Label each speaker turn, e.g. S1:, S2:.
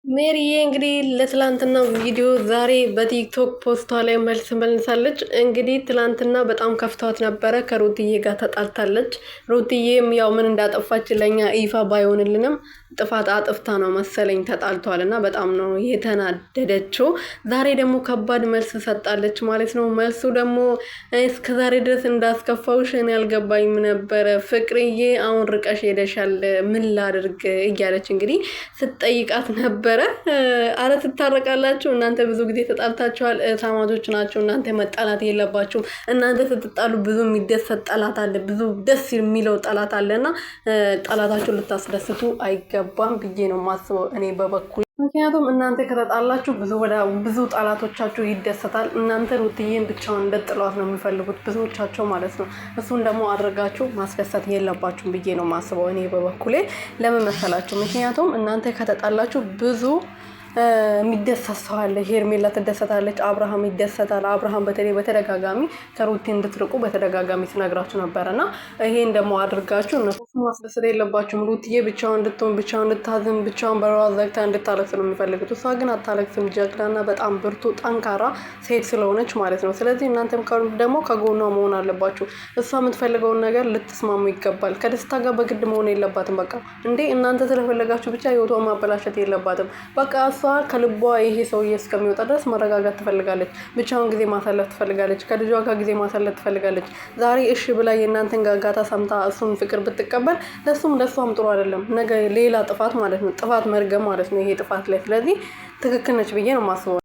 S1: ሜሪዬ እንግዲህ ለትላንትና ቪዲዮ ዛሬ በቲክቶክ ፖስቷ ላይ መልስ መልሳለች። እንግዲህ ትላንትና በጣም ከፍቷት ነበረ። ከሩትዬ ጋር ተጣልታለች። ሩትዬም ያው ምን እንዳጠፋች ለኛ ይፋ ባይሆንልንም ጥፋት አጥፍታ ነው መሰለኝ ተጣልቷል እና በጣም ነው የተናደደችው። ዛሬ ደግሞ ከባድ መልስ ሰጣለች ማለት ነው። መልሱ ደግሞ እስከዛሬ ድረስ እንዳስከፋውሽ እኔ አልገባኝም ነበረ ፍቅርዬ፣ አሁን ርቀሽ ሄደሻል፣ ምን ላድርግ እያለች እንግዲህ ስትጠይቃት ነበረ። አረ ትታረቃላችሁ እናንተ ብዙ ጊዜ ተጣልታችኋል። ታማቾች ናቸው እናንተ መጣላት የለባችሁም። እናንተ ስትጣሉ ብዙ የሚደሰት ጠላት አለ፣ ብዙ ደስ የሚለው ጠላት አለና ጠላታችሁን ልታስደስቱ አይገባም ብዬ ነው የማስበው እኔ በበኩል። ምክንያቱም እናንተ ከተጣላችሁ ብዙ ጠላቶቻችሁ ይደሰታል። እናንተ ሩትዬን ብቻውን እንድጥሏት ነው የሚፈልጉት ብዙዎቻቸው ማለት ነው። እሱን ደግሞ አድርጋችሁ ማስደሰት የለባችሁም ብዬ ነው የማስበው እኔ በበኩሌ። ለምን መሰላችሁ? ምክንያቱም እናንተ ከተጣላችሁ ብዙ የሚደሰት ሰው አለ። ሄርሜላ ትደሰታለች፣ አብርሃም ይደሰታል። አብርሃም በተለይ በተደጋጋሚ ከሩቲ እንድትርቁ በተደጋጋሚ ትነግራችሁ ነበር እና ይሄን ደግሞ አድርጋችሁ እነሱ ማስደሰት የለባችሁም። ሩትዬ ብቻውን እንድትሆን፣ ብቻውን እንድታዝን፣ ብቻውን በረዋ ዘግታ እንድታለቅስ ነው የሚፈልጉት። እሷ ግን አታለቅስም። ጀግናና በጣም ብርቱ ጠንካራ ሴት ስለሆነች ማለት ነው። ስለዚህ እናንተም ደግሞ ከጎኗ መሆን አለባችሁ። እሷ የምትፈልገውን ነገር ልትስማሙ ይገባል። ከደስታ ጋር በግድ መሆን የለባትም። በቃ እንዴ እናንተ ስለፈለጋችሁ ብቻ ህይወቷን ማበላሸት የለባትም። በቃ እሷ ከልቧ ይሄ ሰውዬ እስከሚወጣ ድረስ መረጋጋት ትፈልጋለች። ብቻውን ጊዜ ማሳለፍ ትፈልጋለች። ከልጇ ጋር ጊዜ ማሳለፍ ትፈልጋለች። ዛሬ እሺ ብላ የእናንተን ጋጋታ ሰምታ እሱን ፍቅር ብትቀበል ለእሷም ጥሩ አይደለም። ነገ ሌላ ጥፋት ማለት ነው፣ ጥፋት መርገም ማለት ነው ይሄ ጥፋት ላይ። ስለዚህ ትክክል ነች ብዬ ነው የማስበው።